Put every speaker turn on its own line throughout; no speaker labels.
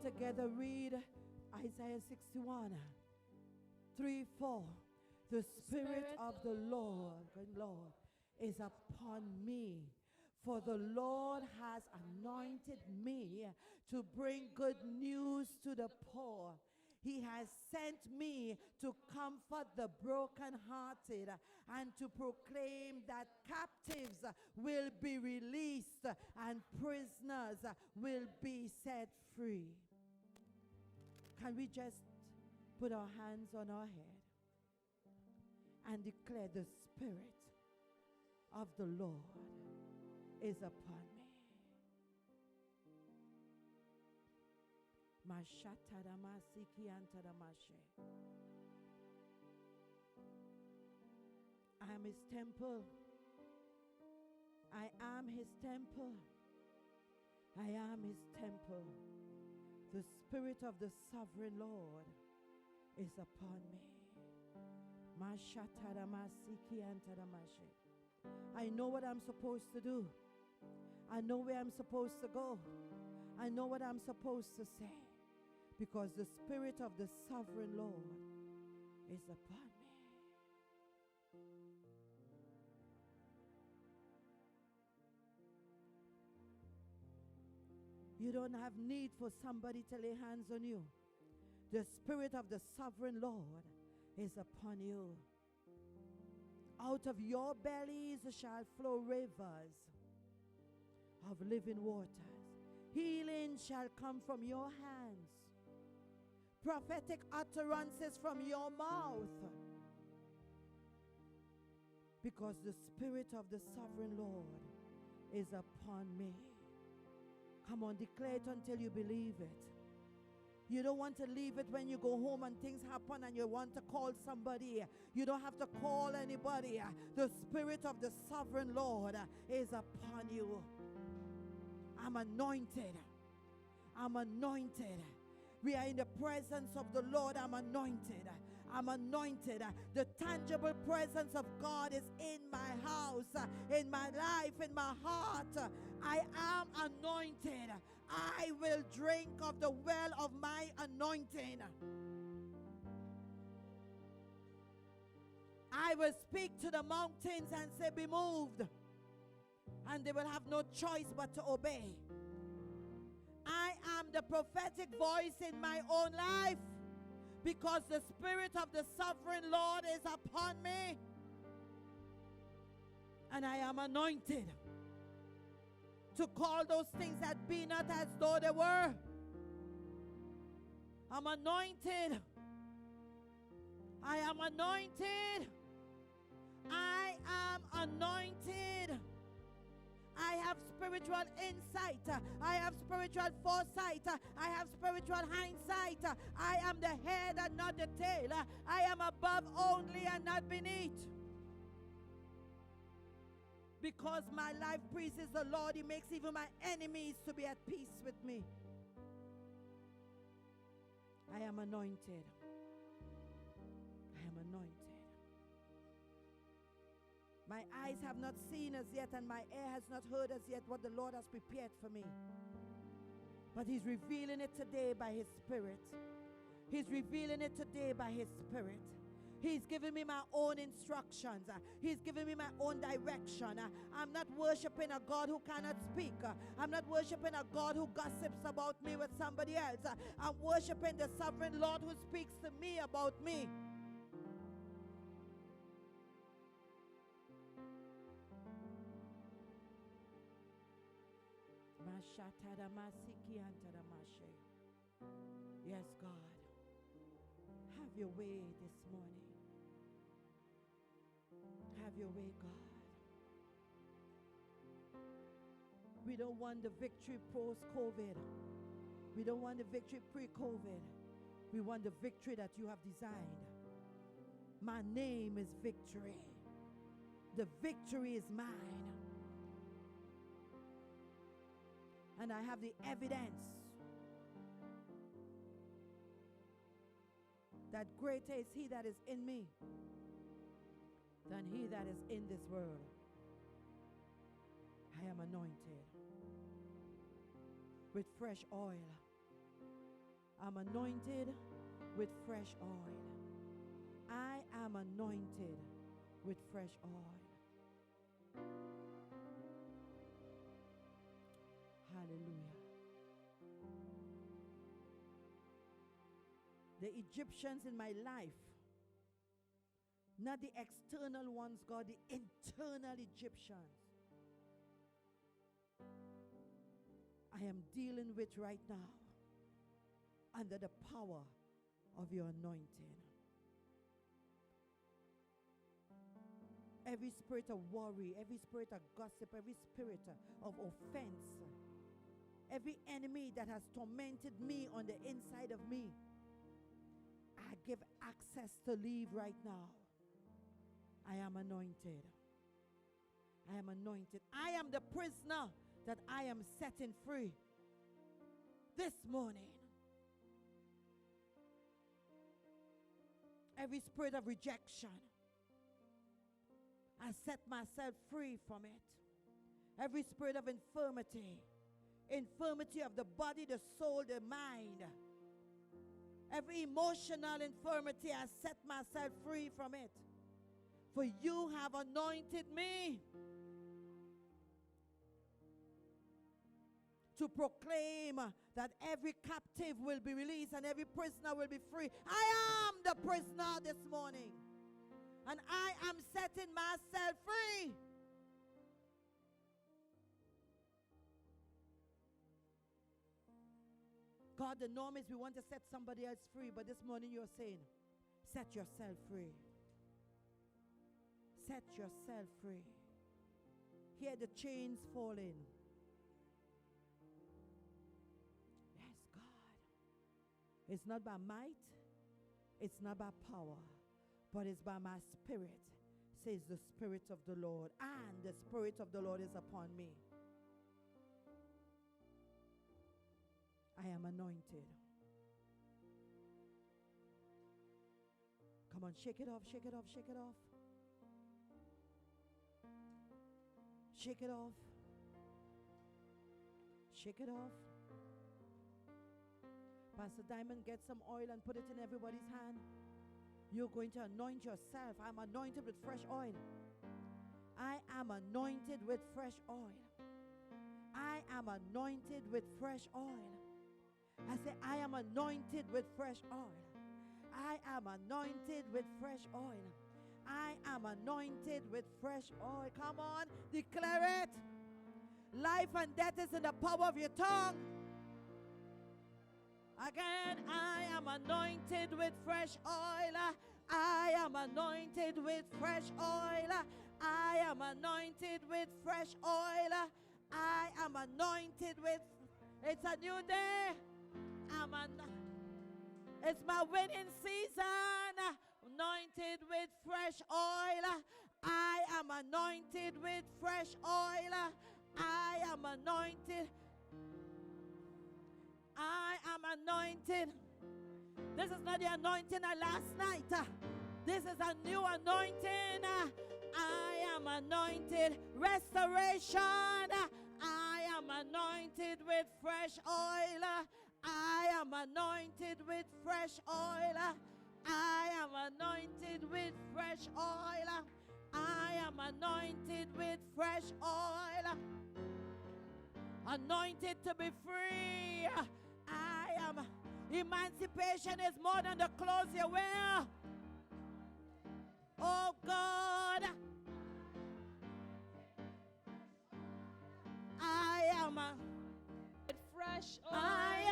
together read Isaiah 61, 3, 4. The Spirit of the Lord is upon me, for the Lord has anointed me to bring good news to the poor. He has sent me to comfort the brokenhearted and to proclaim that captives will be released and prisoners will be set free. Can we just put our hands on our head and declare the Spirit of the Lord is upon me? I am his temple. I am his temple. I am his temple. The Spirit of the Sovereign Lord is upon me. I know what I'm supposed to do. I know where I'm supposed to go. I know what I'm supposed to say, because the Spirit of the Sovereign Lord is upon me. You don't have need for somebody to lay hands on you. The Spirit of the Sovereign Lord is upon you. Out of your bellies shall flow rivers of living waters. Healing shall come from your hands. Prophetic utterances from your mouth. Because the Spirit of the Sovereign Lord is upon me. Come on, declare it until you believe it. You don't want to leave it when you go home and things happen and you want to call somebody. You don't have to call anybody. The Spirit of the Sovereign Lord is upon you. I'm anointed. I'm anointed. We are in the presence of the Lord. I'm anointed. I'm anointed. The tangible presence of God is in my house, in my life, in my heart. I am anointed. I will drink of the well of my anointing. I will speak to the mountains and say, be moved. And they will have no choice but to obey. I am the prophetic voice in my own life because the Spirit of the Sovereign Lord is upon me. And I am anointed to call those things that be not as though they were. I'm anointed. I am anointed. I am anointed. I have spiritual insight. I have spiritual foresight. I have spiritual hindsight. I am the head and not the tail. I am above only and not beneath. Because my life pleases the Lord, He makes even my enemies to be at peace with me. I am anointed. I am anointed. My eyes have not seen as yet, and my ear has not heard as yet what the Lord has prepared for me. But He's revealing it today by His Spirit. He's revealing it today by His Spirit. He's giving me my own instructions. He's giving me my own direction. I'm not worshiping a God who cannot speak. I'm not worshiping a God who gossips about me with somebody else. I'm worshiping the sovereign Lord who speaks to me about me. Yes, God. Have your way this morning. Have your way, God. We don't want the victory post-COVID. We don't want the victory pre-COVID. We want the victory that you have designed. My name is victory. The victory is mine. And I have the evidence that greater is He that is in me than he that is in this world. I am anointed with fresh oil. I'm anointed with fresh oil. I am anointed with fresh oil. Hallelujah. The Egyptians in my life, not the external ones, God, the internal Egyptians, I am dealing with right now under the power of your anointing. Every spirit of worry, every spirit of gossip, every spirit of offense, every enemy that has tormented me on the inside of me, I give access to leave right now. I am anointed. I am anointed. I am the prisoner that I am setting free this morning. Every spirit of rejection, I set myself free from it. Every spirit of infirmity, infirmity of the body, the soul, the mind, every emotional infirmity, I set myself free from it. For you have anointed me to proclaim that every captive will be released and every prisoner will be free. I am the prisoner this morning, and I am setting myself free. God, the norm is we want to set somebody else free, but this morning you're saying, set yourself free. Set yourself free. Hear the chains falling. Yes, God. It's not by might, it's not by power, but it's by my spirit, says the Spirit of the Lord. And the Spirit of the Lord is upon me. I am anointed. Come on, shake it off, shake it off, shake it off. Shake it off. Shake it off. Pastor Diamond, get some oil and put it in everybody's hand. You're going to anoint yourself. I'm anointed with fresh oil. I am anointed with fresh oil. I am anointed with fresh oil. I say, I am anointed with fresh oil. I am anointed with fresh oil. I am anointed with fresh oil. Come on, declare it. Life and death is in the power of your tongue. Again, I am anointed with fresh oil. I am anointed with fresh oil. I am anointed with fresh oil. I am anointed with, it's a new day. It's my winning season. Anointed with fresh oil. I am anointed with fresh oil. I am anointed. I am anointed. This is not the anointing of last night. This is a new anointing. I am anointed. Restoration. I am anointed with fresh oil. I am anointed with fresh oil. I am anointed with fresh oil. I am anointed with fresh oil. Anointed to be free. I am. Emancipation is more than the clothes you wear. Oh God. I am
with fresh oil.
I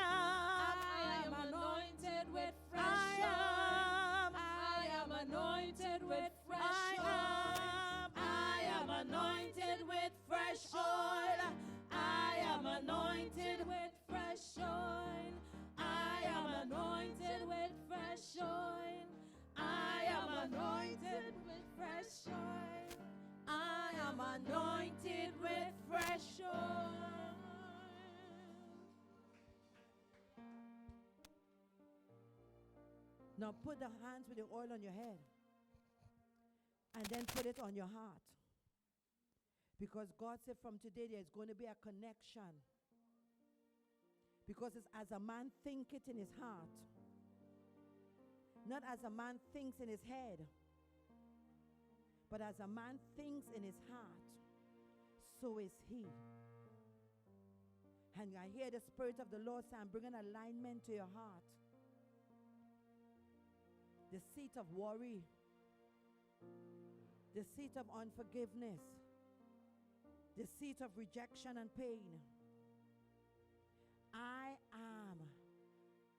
am
anointed with fresh oil. I am anointed with fresh oil. I am anointed with fresh oil. I am anointed with fresh oil. I am anointed with fresh oil. I am anointed with fresh oil. I am anointed with fresh oil.
Now put the hands with the oil on your head and then put it on your heart. Because God said from today there's going to be a connection Because it's as a man thinketh in his heart, not as a man thinks in his head, but as a man thinks in his heart, so is he. And I hear the Spirit of the Lord say, I'm bringing alignment to your heart. The seat of worry, the seat of unforgiveness, the seat of rejection and pain. I am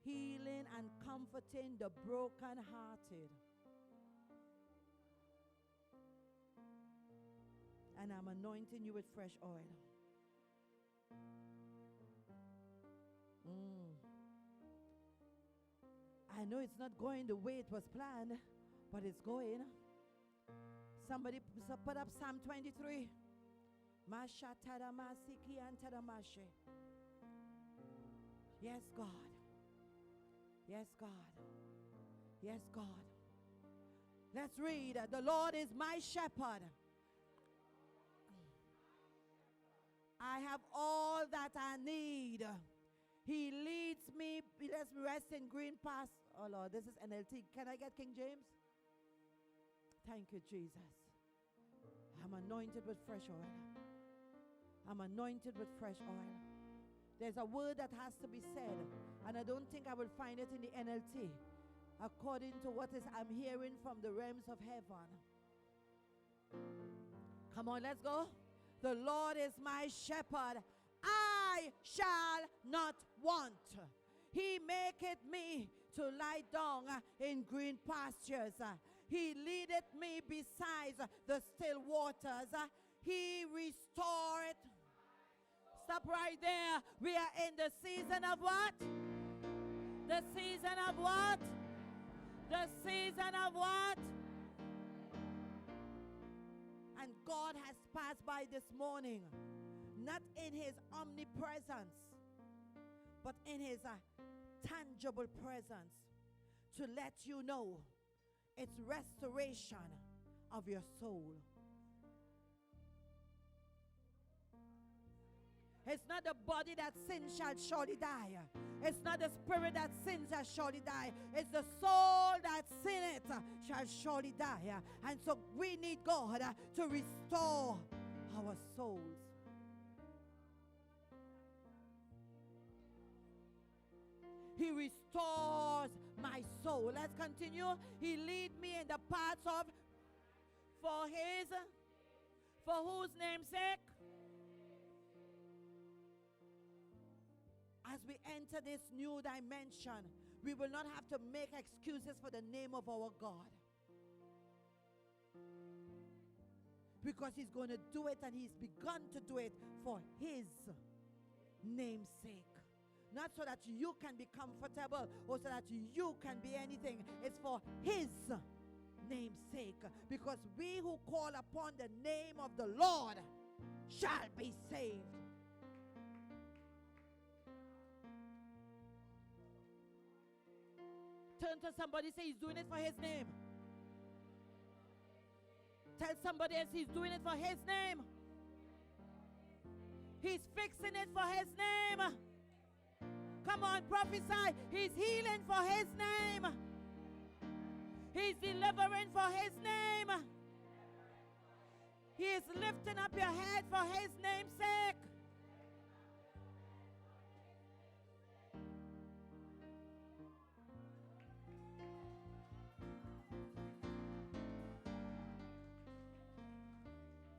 healing and comforting the brokenhearted. And I'm anointing you with fresh oil. I know it's not going the way it was planned, but it's going. Somebody put up Psalm 23. Yes, God. Yes, God. Yes, God. Let's read. The Lord is my shepherd. I have all that I need. He leads me. He lets me rest in green pastures. Oh Lord, this is NLT. Can I get King James? Thank you, Jesus. I'm anointed with fresh oil. I'm anointed with fresh oil. There's a word that has to be said, and I don't think I will find it in the NLT, according to what is I'm hearing from the realms of heaven. Come on, let's go. The Lord is my shepherd. I shall not want. He maketh me to lie down in green pastures. He leadeth me beside the still waters. He restored. Stop right there. We are in the season of what? The season of what? The season of what? And God has passed by this morning, not in his omnipresence, but in his tangible presence, to let you know it's restoration of your soul. It's not the body that sins shall surely die. It's not the spirit that sins shall surely die. It's the soul that sinneth shall surely die. And so we need God to restore our souls. He restores my soul. Let's continue. He lead me in the paths of, for whose name's sake? As we enter this new dimension, we will not have to make excuses for the name of our God. Because he's going to do it, and he's begun to do it for his name's sake. Not so that you can be comfortable or so that you can be anything. It's for his name's sake. Because we who call upon the name of the Lord shall be saved. Turn to somebody, say he's doing it for his name. Tell somebody else he's doing it for his name. He's fixing it for his name. Come on, prophesy. He's healing for his name. He's delivering for his name. He is lifting up your head for his name's sake.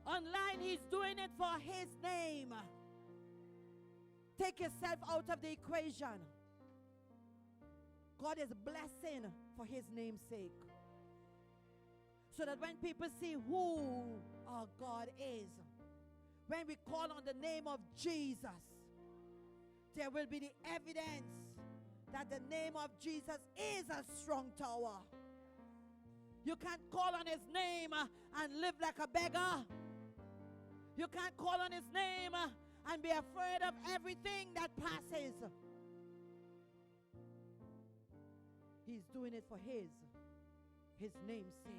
Online, he's doing it for his name. Take yourself out of the equation. God is blessing for his name's sake. So that when people see who our God is, when we call on the name of Jesus, there will be the evidence that the name of Jesus is a strong tower. You can't call on his name and live like a beggar. You can't call on his name and be afraid of everything that passes. He's doing it for his name's sake.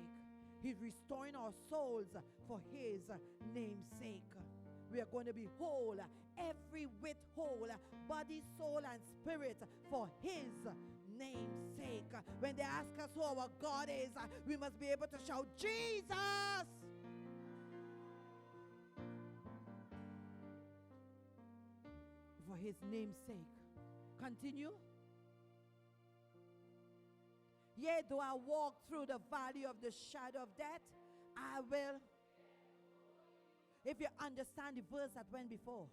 He's restoring our souls for his name's sake. We are going to be whole, every whit whole, body, soul, and spirit, for His name's sake. When they ask us who our God is, we must be able to shout, Jesus! For His name's sake. Continue. Yea, though I walk through the valley of the shadow of death, I will. If you understand the verse that went before,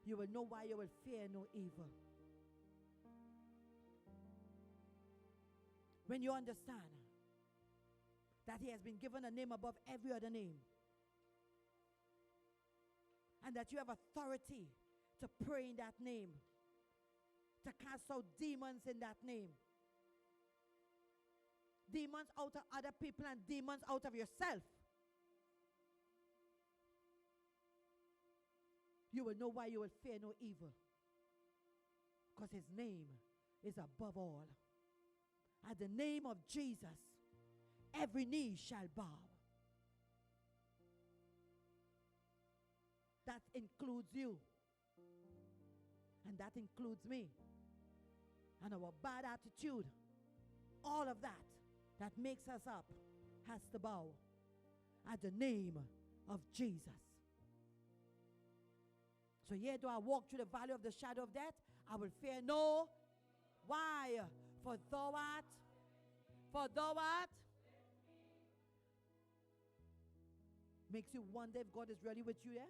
you will know why you will fear no evil. When you understand that He has been given a name above every other name, and that you have authority to pray in that name, to cast out demons in that name, demons out of other people and demons out of yourself, you will know why you will fear no evil. Because His name is above all. At the name of Jesus, every knee shall bow. That includes you. And that includes me. And our bad attitude, all of that makes us up, has to bow at the name of Jesus. So yea, though I walk through the valley of the shadow of death, I will fear no. Why? For thou art. Makes you wonder if God is really with you, yeah?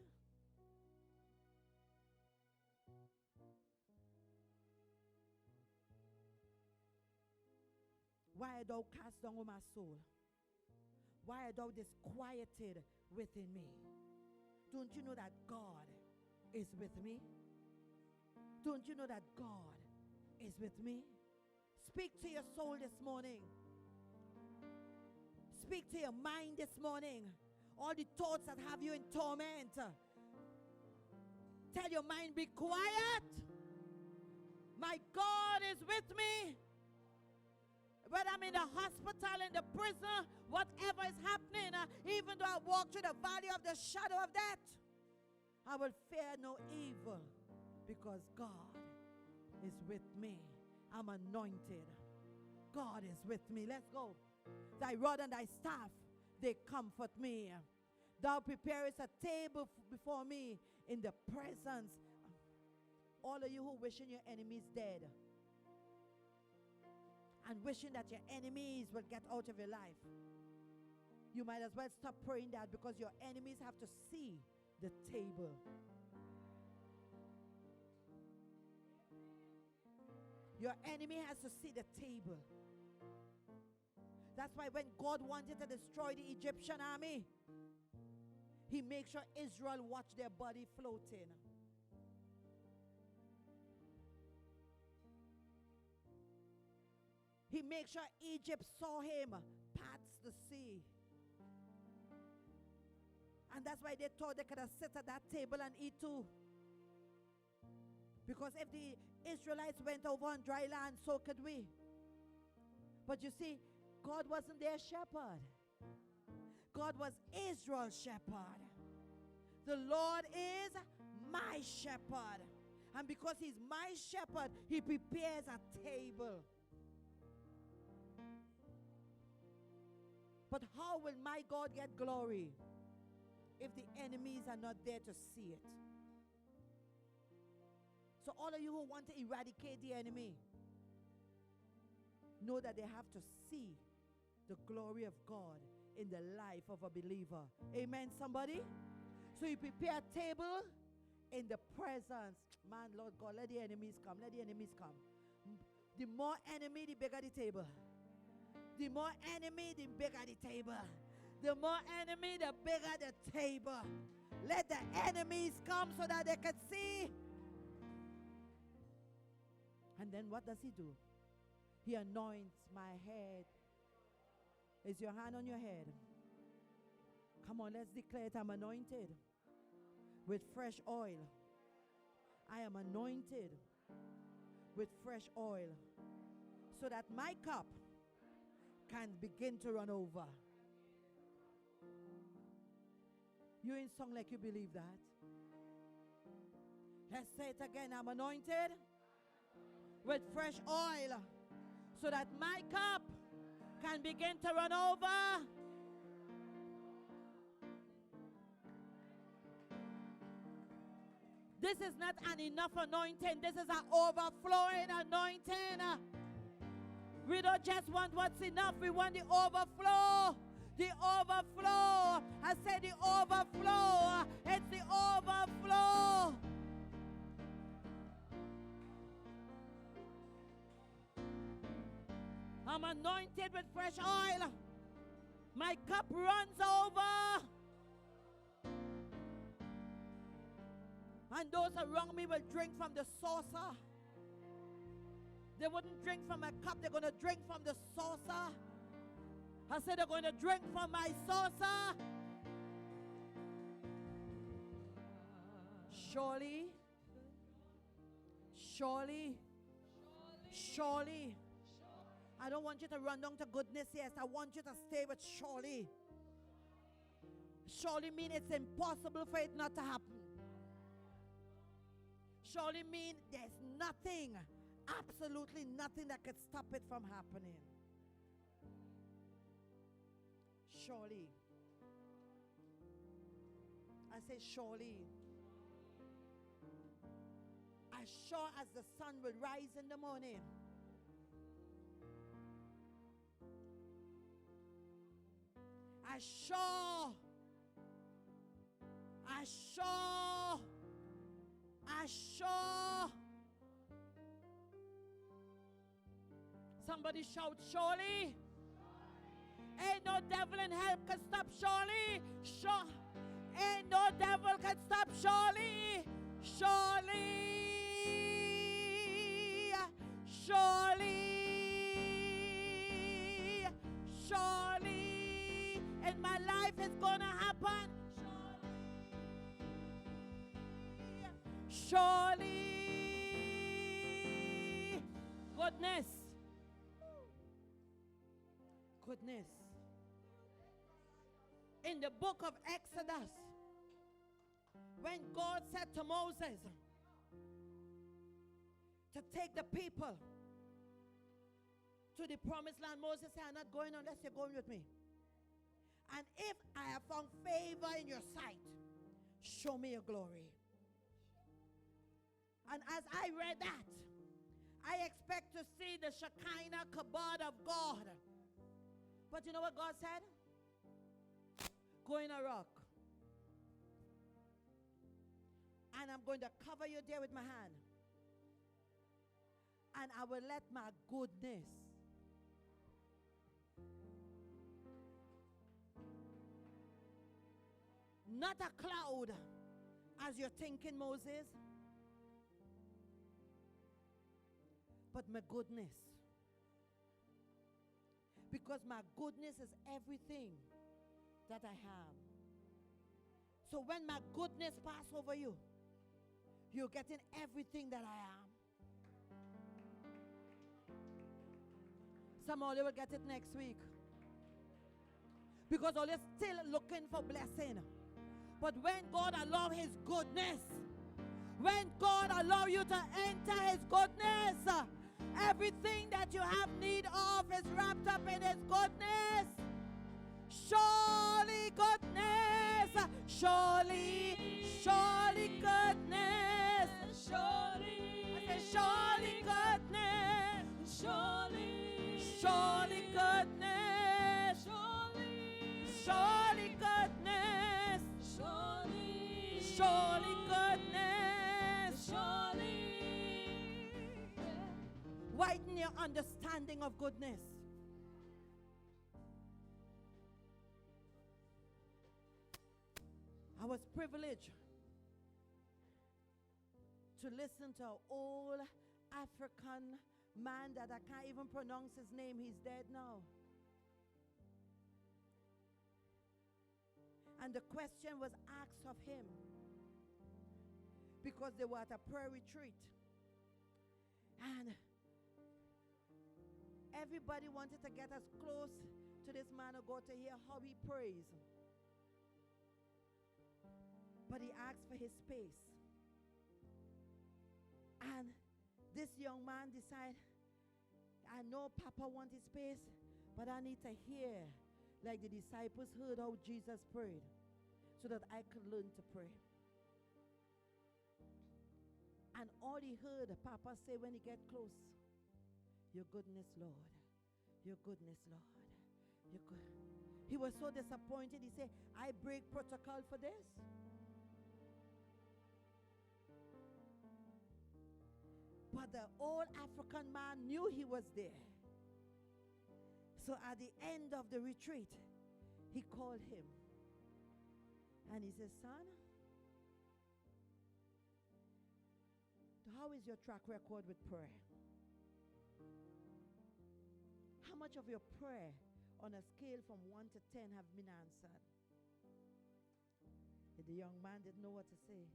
Why art thou cast down, O my soul? Why art thou disquieted within me? Don't you know that God is with me? Don't you know that God is with me? Speak to your soul this morning. Speak to your mind this morning. All the thoughts that have you in torment. Tell your mind, be quiet. My God is with me. Whether I'm in the hospital, in the prison, whatever is happening, even though I walk through the valley of the shadow of death, I will fear no evil, because God is with me. I'm anointed. God is with me. Let's go. Thy rod and thy staff, they comfort me. Thou preparest a table before me in the presence. All of you who wishing your enemies dead and wishing that your enemies will get out of your life, you might as well stop praying that, because your enemies have to see the table. Your enemy has to see the table. That's why when God wanted to destroy the Egyptian army, He made sure Israel watched their body floating. He made sure Egypt saw him pass the sea. And that's why they thought they could have sat at that table and eat too. Because if the Israelites went over on dry land, so could we. But you see, God wasn't their shepherd. God was Israel's shepherd. The Lord is my shepherd. And because He's my shepherd, He prepares a table. But how will my God get glory if the enemies are not there to see it? So all of you who want to eradicate the enemy, know that they have to see the glory of God in the life of a believer. Amen, somebody? So you prepare a table in the presence. Man, Lord God, let the enemies come. Let the enemies come. The more enemy, the bigger the table. The more enemy, the bigger the table. The more enemy, the bigger the table. Let the enemies come so that they can see. And then what does He do? He anoints my head. Is your hand on your head? Come on, let's declare it. I'm anointed with fresh oil. I am anointed with fresh oil, so that my cup can begin to run over. You ain't sung like you believe that. Let's say it again. I'm anointed with fresh oil so that my cup can begin to run over. This is not an enough anointing. This is an overflowing anointing. We don't just want what's enough. We want the overflow. The overflow. I said the overflow. It's the overflow. I'm anointed with fresh oil. My cup runs over. And those around me will drink from the saucer. They wouldn't drink from a cup. They're going to drink from the saucer. I said they're going to drink from my saucer. Surely, surely, surely. I don't want you to run down to goodness, yes. I want you to stay with surely. Surely mean it's impossible for it not to happen. Surely mean there's nothing, absolutely nothing that could stop it from happening. Surely. I say surely. As sure as the sun will rise in the morning, as sure, as sure, as sure. Somebody shout surely. Ain't no devil in hell can stop surely. Sure. Ain't no devil can stop surely. Surely. Surely. Surely. In my life it's gonna happen. Surely. Goodness. Goodness. In the book of Exodus, when God said to Moses to take the people to the promised land, Moses said, I'm not going unless you're going with me. And if I have found favor in your sight, show me your glory. And as I read that, I expect to see the Shekinah kabod of God. But you know what God said? Go in a rock. And I'm going to cover you there with my hand. And I will let my goodness not a cloud as you're thinking, Moses, but my goodness. Because my goodness is everything that I have. So when my goodness pass over you, you're getting everything that I am. Some of you will get it next week. Because you're still looking for blessing. But when God allows his goodness, when God allows you to enter his goodness, everything that you have need of is wrapped up in his goodness. Surely goodness, surely, surely goodness, surely, I say surely goodness, surely, surely goodness, surely, surely goodness, surely, surely goodness, surely. Widen your understanding of goodness. I was privileged to listen to an old African man that I can't even pronounce his name. He's dead now. And the question was asked of him because they were at a prayer retreat. And everybody wanted to get as close to this man of God to hear how he prays. But he asked for his space. young man decide, I know Papa wants his space, but I need to hear like the disciples heard how Jesus prayed so that I could learn to pray. And all he heard Papa say when he get close, your goodness, Lord. Your goodness, Lord. Your good. He was so disappointed. He said, I break protocol for this. But the old African man knew he was there. So at the end of the retreat, he called him. And he said, son, how is your track record with prayer? How much of your prayer on a scale from 1 to 10 have been answered? And the young man didn't know what to say.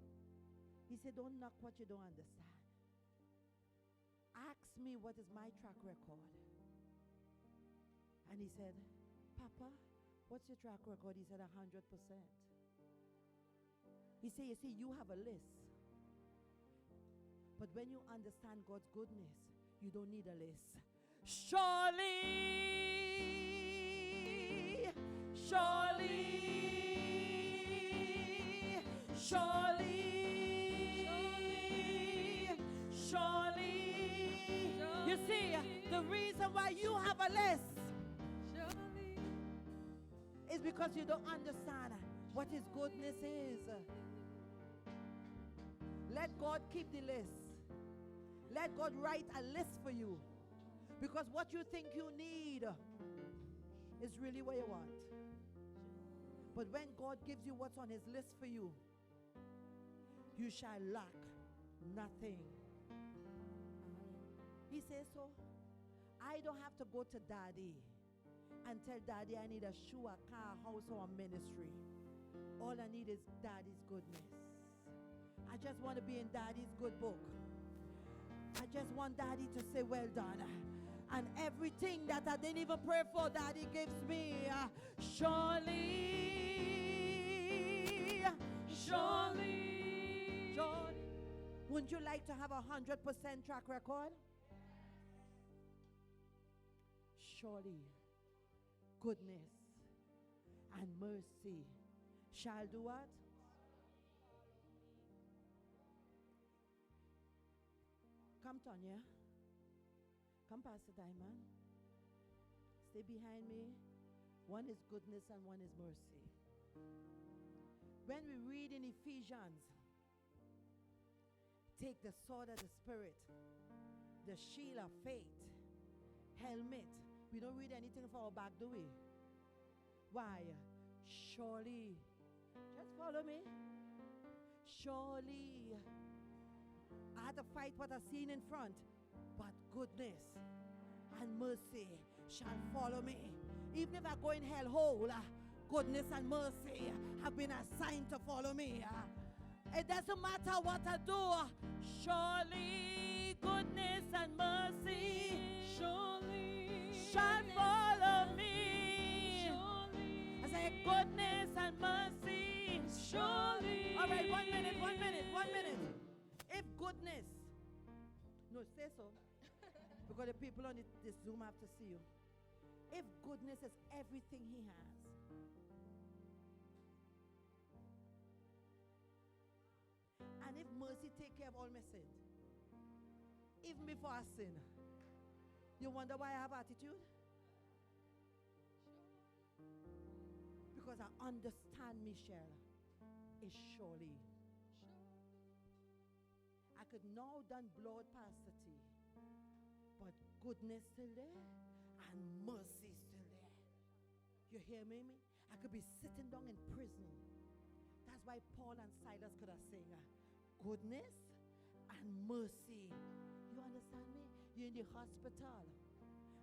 He said, don't knock what you don't understand. Ask me what is my track record. And he said, Papa, what's your track record? He said, 100%. He said, you see, you have a list. But when you understand God's goodness, you don't need a list. Surely, surely, surely, surely. You see, the reason why you have a list is because you don't understand what His goodness is. Let God keep the list. Let God write a list for you. Because what you think you need is really what you want. But when God gives you what's on His list for you, you shall lack nothing. He says so. I don't have to go to Daddy and tell Daddy I need a shoe, a car, a house, or a ministry. All I need is Daddy's goodness. I just want to be in Daddy's good book. I just want Daddy to say, well done. And everything that I didn't even pray for, Daddy gives me. Surely, surely, surely. Wouldn't you like to have 100% track record? Surely, goodness and mercy shall do what? Come, Tonya. Come, Pastor Diamond. Stay behind me. One is goodness and one is mercy. When we read in Ephesians, take the sword of the Spirit, the shield of faith, helmet. We don't read anything for our back, do we? Why? Surely. Just follow me. Surely. I had to fight what I seen in front, but goodness and mercy shall follow me. Even if I go in hellhole, goodness and mercy have been assigned to follow me. It doesn't matter what I do. Surely goodness and mercy surely shall follow me. Surely. I say goodness and mercy surely. All right, 1 minute. If goodness, no, say so, because the people on this Zoom have to see you. If goodness is everything He has, and if mercy take care of all my sin, even before I sin, you wonder why I have attitude? Because I understand Michelle is surely. I could now done blood Pastor T, but goodness still there and mercy still there. You hear me? I could be sitting down in prison. That's why Paul and Silas could have sang goodness and mercy. You understand me? You're in the hospital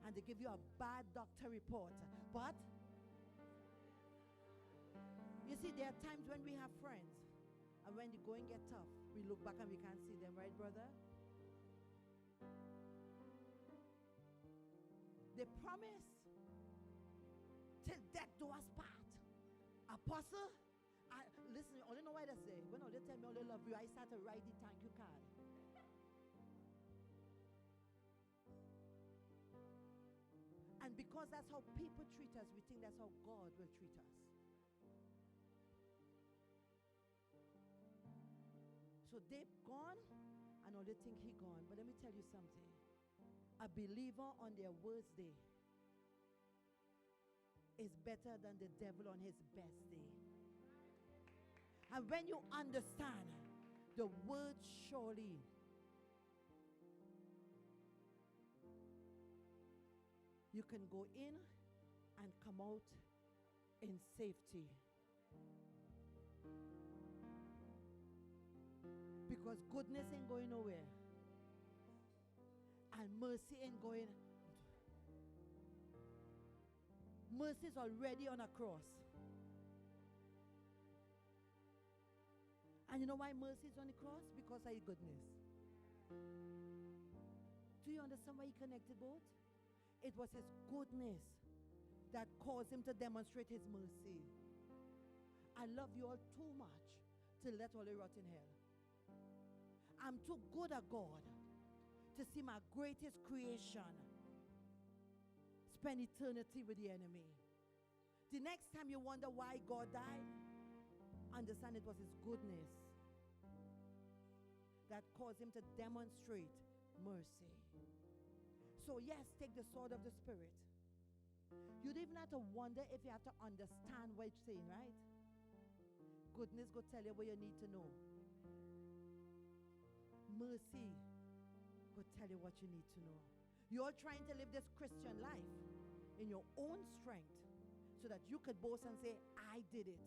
and they give you a bad doctor report, but you see, there are times when we have friends and when the going get tough, we look back and we can't see them, right, brother? They promise till death do us part. Apostle, listen, you only know why they say. When they tell me they love you, I start to write the thank you card. And because that's how people treat us, we think that's how God will treat us. So they've gone, and all they think he gone. But let me tell you something. A believer on their worst day is better than the devil on his best day. And when you understand the word surely, you can go in and come out in safety. Because goodness ain't going nowhere. And mercy ain't going. Mercy is already on a cross. And you know why mercy is on the cross? Because of his goodness. Do you understand why he connected both? It was his goodness that caused him to demonstrate his mercy. I love you all too much to let all the rot in hell. I'm too good a God to see my greatest creation spend eternity with the enemy. The next time you wonder why God died, understand it was his goodness that caused him to demonstrate mercy. So yes, take the sword of the Spirit. You don't even have to wonder if you have to understand what it's saying, right? Goodness go tell you what you need to know. Mercy will tell you what you need to know. You're trying to live this Christian life in your own strength so that you could boast and say, I did it.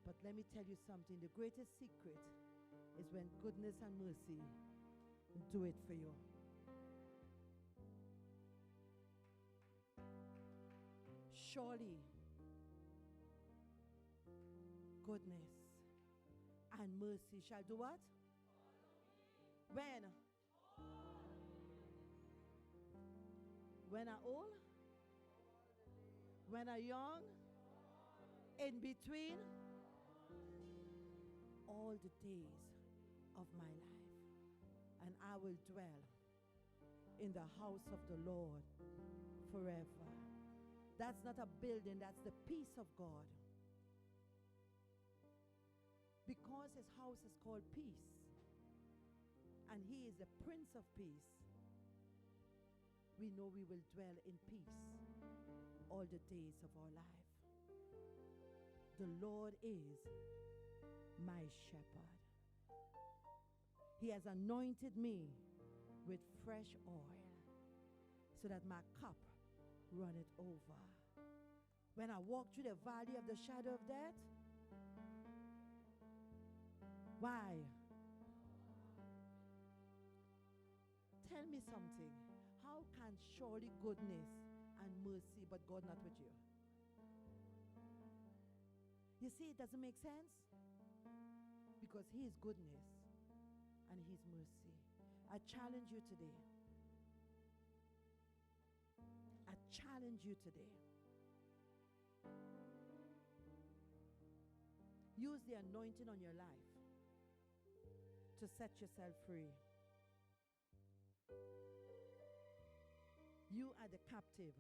But let me tell you something. The greatest secret is when goodness and mercy do it for you. Surely, goodness and mercy shall do what? When? When I old? When I young? In between? All the days of my life. And I will dwell in the house of the Lord forever. That's not a building, that's the peace of God. Because his house is called peace, and he is the Prince of Peace, we know we will dwell in peace all the days of our life. The Lord is my shepherd. He has anointed me with fresh oil so that my cup runneth over. When I walk through the valley of the shadow of death, why? Tell me something. How can surely goodness and mercy, but God not with you? You see, it doesn't make sense. Because he is goodness and his mercy. I challenge you today. I challenge you today. Use the anointing on your life to set yourself free. You are the captive.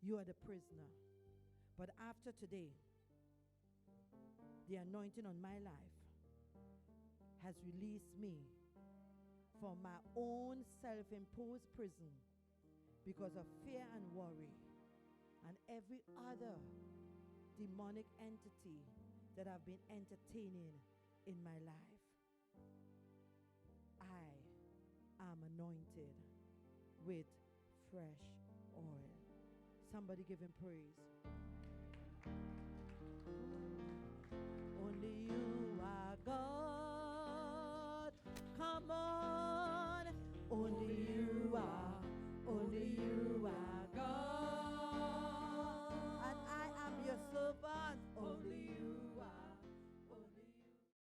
You are the prisoner. But after today, the anointing on my life has released me from my own self-imposed prison because of fear and worry and every other demonic entity that I've been entertaining in my life. I am anointed with fresh oil. Somebody give him praise.